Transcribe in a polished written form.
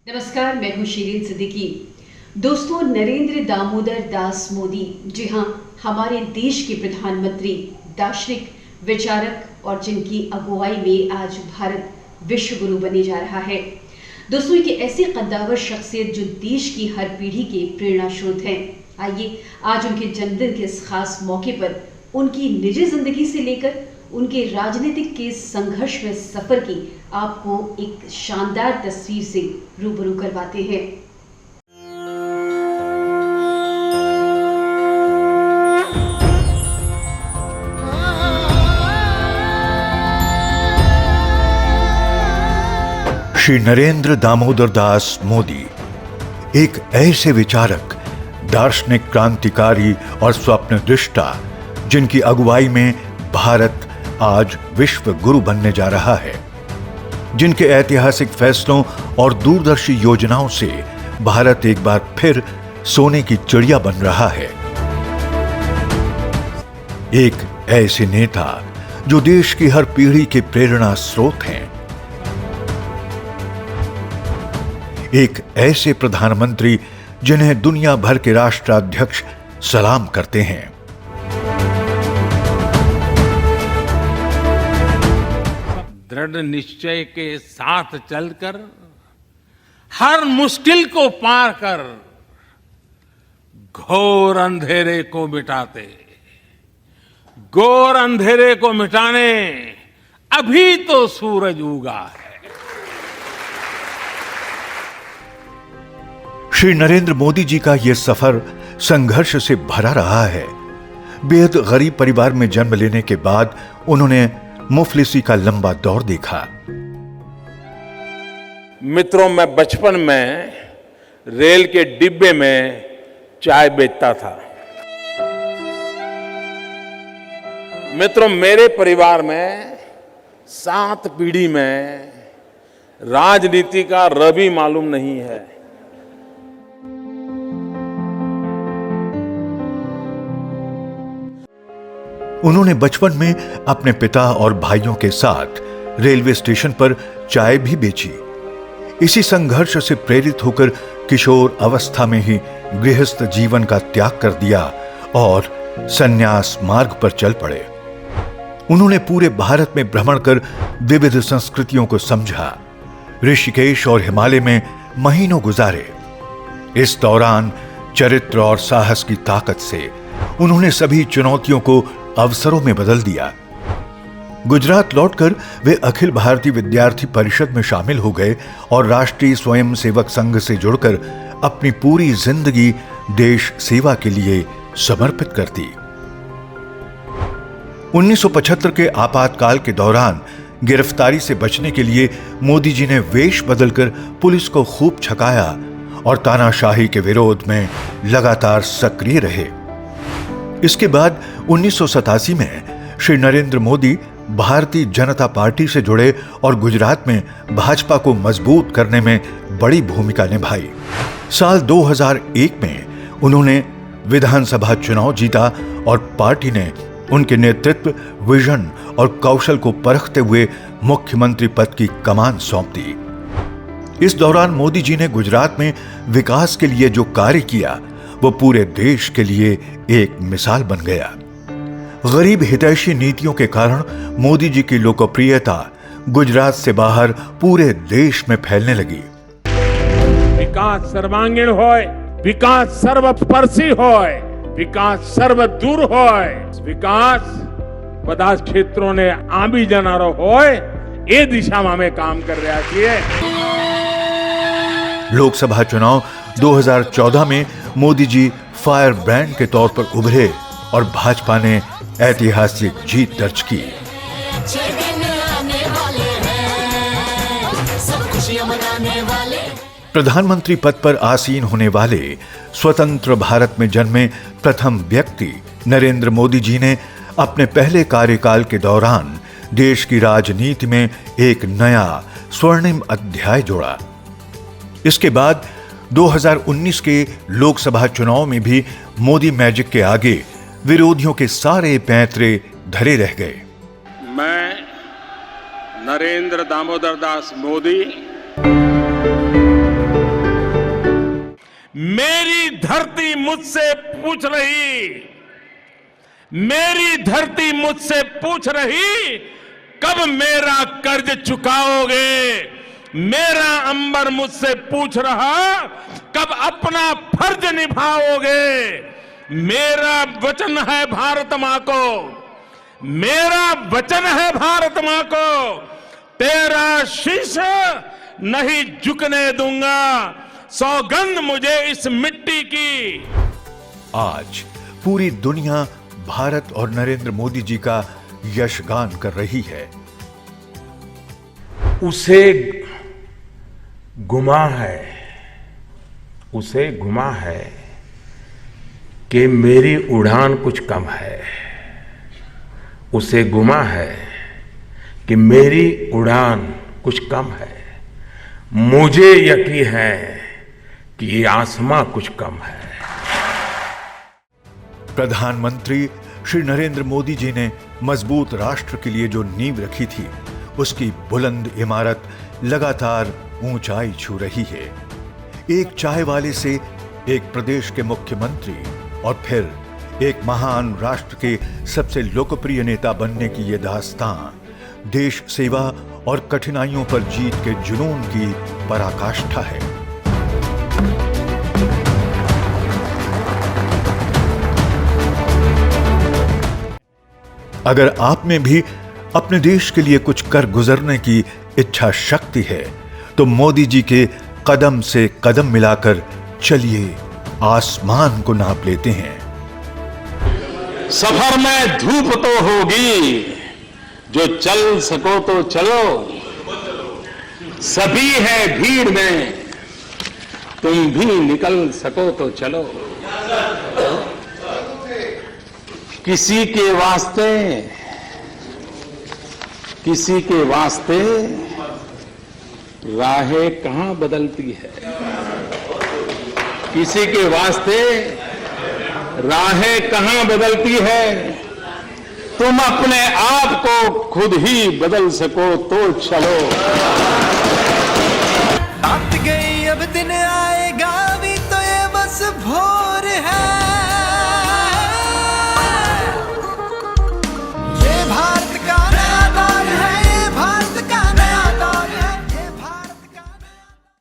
नमस्कार, मैं हूं शीरीन सिद्दीकी। दोस्तों, नरेंद्र दामोदर दास मोदी, जी हां, हमारे देश के प्रधानमंत्री, दार्शनिक, विचारक और जिनकी अगुवाई में आज भारत विश्व गुरु बने जा रहा है। दोस्तों, एक ऐसी कद्दावर शख्सियत जो देश की हर पीढ़ी के प्रेरणा स्रोत हैं। आइए आज उनके जन्मदिन के इस खास मौके पर उनकी निजी जिंदगी से लेकर उनके राजनीतिक के संघर्ष में सफर की आपको एक शानदार तस्वीर से रूबरू करवाते हैं। श्री नरेंद्र दामोदर दास मोदी एक ऐसे विचारक, दार्शनिक, क्रांतिकारी और स्वप्नदृष्टा जिनकी अगुवाई में भारत आज विश्व गुरु बनने जा रहा है, जिनके ऐतिहासिक फैसलों और दूरदर्शी योजनाओं से भारत एक बार फिर सोने की चिड़िया बन रहा है। एक ऐसे नेता जो देश की हर पीढ़ी के प्रेरणा स्रोत हैं। एक ऐसे प्रधानमंत्री जिन्हें दुनिया भर के राष्ट्राध्यक्ष सलाम करते हैं। दृढ़ निश्चय के साथ चलकर हर मुश्किल को पार कर घोर अंधेरे को मिटाते, घोर अंधेरे को मिटाने अभी तो सूरज उगा है। श्री नरेंद्र मोदी जी का यह सफर संघर्ष से भरा रहा है। बेहद गरीब परिवार में जन्म लेने के बाद उन्होंने मुफलिसी का लंबा दौर देखा। मित्रों, मैं बचपन में रेल के डिब्बे में चाय बेचता था। मित्रों, मेरे परिवार में 7 पीढ़ी में राजनीति का र भी मालूम नहीं है। उन्होंने बचपन में अपने पिता और भाइयों के साथ रेलवे स्टेशन पर चाय भी बेची। इसी संघर्ष से प्रेरित होकर किशोर अवस्था में ही गृहस्थ जीवन का त्याग कर दिया और संन्यास मार्ग पर चल पड़े। उन्होंने पूरे भारत में भ्रमण कर विविध संस्कृतियों को समझा। ऋषिकेश और हिमालय में महीनों गुजारे। इस दौरान चरित्र और साहस की ताकत से उन्होंने सभी चुनौतियों को अवसरों में बदल दिया। गुजरात लौटकर वे अखिल भारतीय विद्यार्थी परिषद में शामिल हो गए और राष्ट्रीय स्वयंसेवक संघ से जुड़कर अपनी पूरी जिंदगी देश सेवा के लिए समर्पित कर दी। 1975 के आपातकाल के दौरान गिरफ्तारी से बचने के लिए मोदी जी ने वेश बदलकर पुलिस को खूब छकाया और तानाशाही के विरोध में लगातार सक्रिय रहे। इसके बाद 1987 में श्री नरेंद्र मोदी भारतीय जनता पार्टी से जुड़े और गुजरात में भाजपा को मजबूत करने में बड़ी भूमिका निभाई। साल 2001 में उन्होंने विधानसभा चुनाव जीता और पार्टी ने उनके नेतृत्व, विजन और कौशल को परखते हुए मुख्यमंत्री पद की कमान सौंप दी। इस दौरान मोदी जी ने गुजरात में विकास के लिए जो कार्य किया वो पूरे देश के लिए एक मिसाल बन गया। गरीब हितैषी नीतियों के कारण मोदी जी की लोकप्रियता गुजरात से बाहर पूरे देश में फैलने लगी। विकास सर्वांगीण होय, विकास सर्वस्पर्शी होय, विकास सर्वदूर होय, विकास બધા ક્ષેત્રોને આંબી જનારો હોય એ દિશામાં અમે કામ કરી રહ્યા છીએ। लोकसभा चुनाव 2014 में मोदी जी फायर ब्रांड के तौर पर उभरे और भाजपा ने ऐतिहासिक जीत दर्ज की। प्रधानमंत्री पद पर आसीन होने वाले स्वतंत्र भारत में जन्मे प्रथम व्यक्ति नरेंद्र मोदी जी ने अपने पहले कार्यकाल के दौरान देश की राजनीति में एक नया स्वर्णिम अध्याय जोड़ा। इसके बाद 2019 के लोकसभा चुनाव में भी मोदी मैजिक के आगे विरोधियों के सारे पैंतरे धरे रह गए। मैं नरेंद्र दामोदर दास मोदी मुझसे पूछ रही, मेरी धरती मुझसे पूछ रही, कब मेरा कर्ज चुकाओगे। मेरा अंबर मुझसे पूछ रहा, कब अपना फर्ज निभाओगे। मेरा वचन है भारत मां को, मेरा वचन है भारत मां को, तेरा शीश नहीं झुकने दूंगा, सौगंध मुझे इस मिट्टी की। आज पूरी दुनिया भारत और नरेंद्र मोदी जी का यशगान कर रही है। उसे गुमा है कि मेरी उड़ान कुछ कम है। उसे गुमा है कि मेरी उड़ान कुछ कम है। मुझे यकीन है कि ये आसमां कुछ कम है। प्रधानमंत्री श्री नरेंद्र मोदी जी ने मजबूत राष्ट्र के लिए जो नींव रखी थी, उसकी बुलंद इमारत लगातार ऊंचाई छू रही है। एक चाय वाले से एक प्रदेश के मुख्यमंत्री और फिर एक महान राष्ट्र के सबसे लोकप्रिय नेता बनने की यह दास्तां देश सेवा और कठिनाइयों पर जीत के जुनून की पराकाष्ठा है। अगर आप में भी अपने देश के लिए कुछ कर गुजरने की इच्छा शक्ति है, तो मोदी जी के कदम से कदम मिलाकर चलिए आसमान को नाप लेते हैं। सफर में धूप तो होगी, जो चल सको तो चलो। सभी है भीड़ में, तुम भी निकल सको तो चलो। किसी के वास्ते राहें कहां बदलती है। किसी के वास्ते राहें कहां बदलती है। तुम अपने आप को खुद ही बदल सको तो चलो। रात गई अब दिन आए,